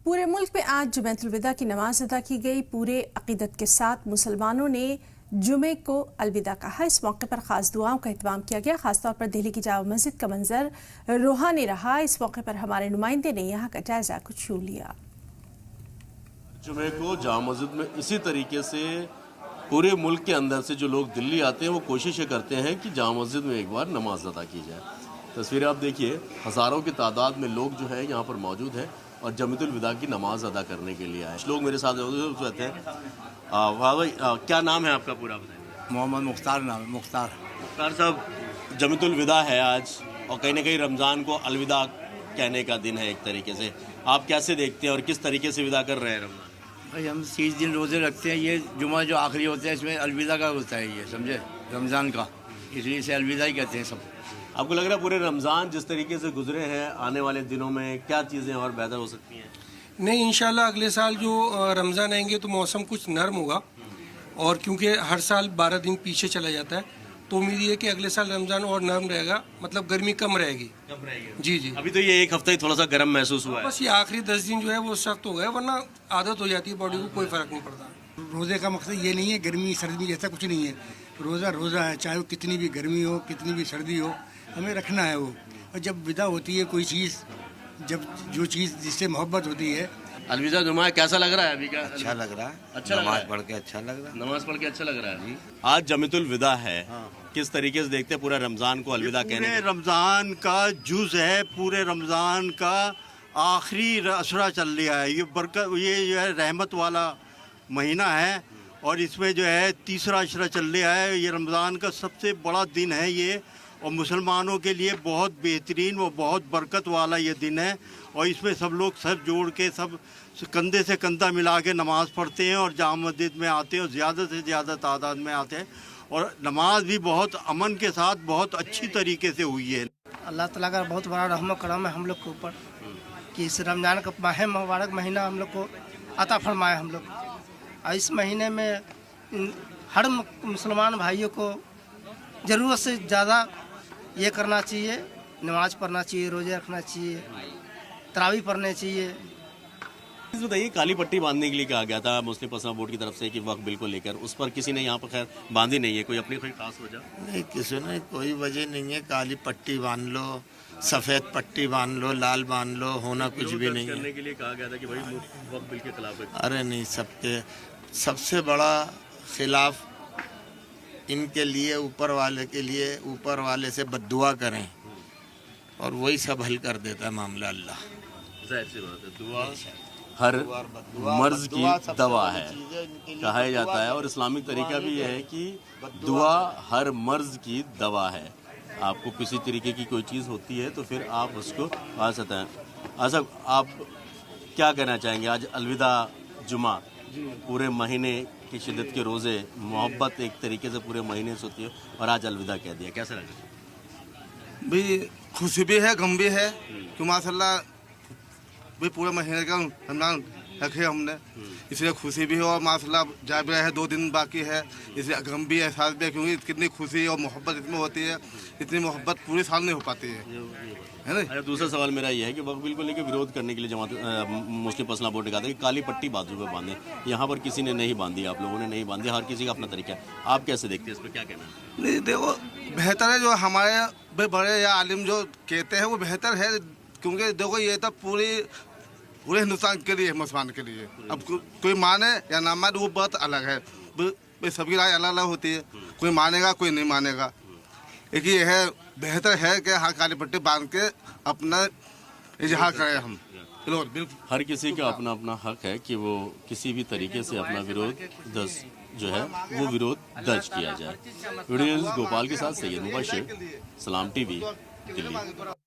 पूरे मुल्क में आज जुमेतुल विदा की नमाज अदा की गई। पूरे अकीदत के साथ मुसलमानों ने जुमे को अलविदा कहा। इस मौके पर खास दुआओं का एहतमाम किया गया। खासतौर पर दिल्ली की जामा मस्जिद का मंजर रूहानी रहा। इस मौके पर हमारे नुमाइंदे ने यहाँ का जायजा कुछ छू लिया। जुमे को जामा मस्जिद में इसी तरीके से पूरे मुल्क के अंदर से जो लोग दिल्ली आते हैं वो कोशिश करते हैं कि जामा मस्जिद में एक बार नमाज अदा की जाए। तस्वीरें आप देखिए, हज़ारों की तादाद में लोग जो है यहाँ पर मौजूद हैं और जुमेतुल विदा की नमाज अदा करने के लिए आए। लोग मेरे साथ रहते हैं। वाह भाई, क्या नाम है आपका पूरा बताइए? मोहम्मद मुख्तार नाम है। मुख्तार साहब, जुमेतुल विदा है आज और कहीं ना कहीं रमज़ान को अलविदा कहने का दिन है एक तरीके से। आप कैसे देखते हैं और किस तरीके से विदा कर रहे हैं रमज़ान? भाई हम 30 दिन रोज़े रखते हैं। ये जुमा जो आखिरी होता है इसमें अलविदा का होता है, ये समझे, रमज़ान का, इसलिए इसे अलविदा ही कहते हैं सब। आपको लग रहा है पूरे रमज़ान जिस तरीके से गुजरे हैं, आने वाले दिनों में क्या चीज़ें और बेहतर हो सकती हैं? नहीं, इंशाल्लाह अगले साल जो रमज़ान आएंगे तो मौसम कुछ नरम होगा और क्योंकि हर साल 12 दिन पीछे चला जाता है तो उम्मीद ये है कि अगले साल रमज़ान और नरम रहेगा, मतलब गर्मी कम रहेगी। जी जी, अभी तो ये एक हफ्ता ही थोड़ा सा गर्म महसूस हुआ है। बस ये आखिरी 10 दिन जो है वो सख्त हो गए, वरना आदत हो जाती है बॉडी को, कोई फ़र्क नहीं पड़ता। रोज़े का मकसद ये नहीं है गर्मी सर्दी ऐसा कुछ नहीं है। रोज़ा रोज़ा है, चाहे वो कितनी भी गर्मी हो, कितनी भी सर्दी हो, हमें रखना है वो। और जब विदा होती है कोई चीज़, जब जो चीज़ जिससे मोहब्बत होती है। अलविदा जुमा कैसा लग रहा है अभी का? अच्छा लग रहा है, अच्छा लग रहा है, पढ़ के अच्छा लग रहा है, नमाज पढ़ के अच्छा लग रहा है। आज जुमेतुल विदा है, किस तरीके से देखते हैं पूरा रमज़ान को अलविदा कहने? पूरे रमज़ान का जुज़ है, पूरे रमज़ान का आखिरी अशरा चल रहा है। ये बरकत, ये जो है रहमत वाला महीना है और इसमें जो है तीसरा अशरा चल रहा है। ये रमज़ान का सबसे बड़ा दिन है ये, और मुसलमानों के लिए बहुत बेहतरीन व बहुत बरकत वाला ये दिन है। और इसमें सब लोग सर जोड़ के, सब कंधे से कंधा मिला के नमाज़ पढ़ते हैं और जामा मस्जिद में आते हैं और ज़्यादा से ज़्यादा तादाद में आते हैं। और नमाज भी बहुत अमन के साथ बहुत अच्छी तरीके से हुई है। अल्लाह ताला का बहुत बड़ा रहमत करम है हम लोग के ऊपर कि इस रमज़ान का माह मुबारक महीना हम लोग को अता फरमाए। हम लोग और इस महीने में हर मुसलमान भाइयों को ज़रूरत से ज़्यादा ये करना चाहिए, नमाज़ पढ़ना चाहिए, रोज़े रखना चाहिए, तरावी पढ़ने चाहिए। बताइए, काली पट्टी बांधने के लिए कहा गया था मुस्लिम पर्सनल बोर्ड की तरफ से कि वक्त बिल को लेकर, उस पर किसी ने यहाँ पर खैर बांधी नहीं है। कोई अपनी कोई खास वजह? नहीं, किसी ने कोई वजह नहीं है। काली पट्टी बांध लो, सफ़ेद पट्टी बांध लो, लाल बांध लो, होना कुछ भी नहीं है। करने के लिए कहा गया था कि भाई वक्त बिल के खिलाफ है। अरे नहीं, सबके सबसे बड़ा खिलाफ इनके लिए, ऊपर वाले के लिए, ऊपर वाले से बद्दुआ करें और वही सब हल कर देता है मामला अल्लाह। जाहिर सी बात है, दुआ हर मर्ज की दवा है कहा जाता है, और इस्लामिक तरीका भी यह है कि दुआ हर मर्ज की दवा है। आपको किसी तरीके की कोई चीज़ होती है तो फिर आप उसको आ सकते हैं। अच्छा, आप क्या कहना चाहेंगे? आज अलविदा जुमा, पूरे महीने की शिद्दत के रोज़े, मोहब्बत एक तरीके से पूरे महीने से होती है और आज अलविदा कह दिया, कैसा लगा? भाई खुशी भी है, गम भी है कि माशाल्लाह भाई पूरे महीने का रमज़ान रखे हमने, इसलिए खुशी भी है और माशाल्लाह जा भी रहा है, 2 दिन बाकी है, इसलिए गम भी है, एहसास भी है, क्योंकि कितनी खुशी और मोहब्बत इसमें होती है। इतनी मोहब्बत पूरे साल नहीं हो पाती है ना। दूसरा सवाल मेरा ये है कि वक्त बिल को लेकर विरोध करने के लिए मुस्लिम पर्सनल बोर्ड ने कहा था कि काली पट्टी बाजू पे बांधे, यहाँ पर किसी ने नहीं बांधी, आप लोगों ने नहीं बांधी, हर किसी का अपना तरीका है। आप कैसे देखते हैं, इस पर क्या कहना है? नहीं, देखो, बेहतर है जो हमारे बड़े या आलिम जो कहते हैं वो बेहतर है, क्योंकि देखो ये तो पूरे हिंदुस्तान के लिए, मुसलमान के लिए। अब कोई माने या ना माने वो बात अलग है, सबकी राय अलग अलग होती है, कोई मानेगा कोई नहीं मानेगा। एक ये है, बेहतर है कि हाँ काली पट्टी बांध के अपना इजहार करें हम। हर किसी का अपना अपना हक है कि वो किसी भी तरीके से अपना विरोध वो विरोध दर्ज किया जाए। वीडियो न्यूज़ गोपाल के साथ सैयद मुबशिर, सलाम टीवी, दिल्ली।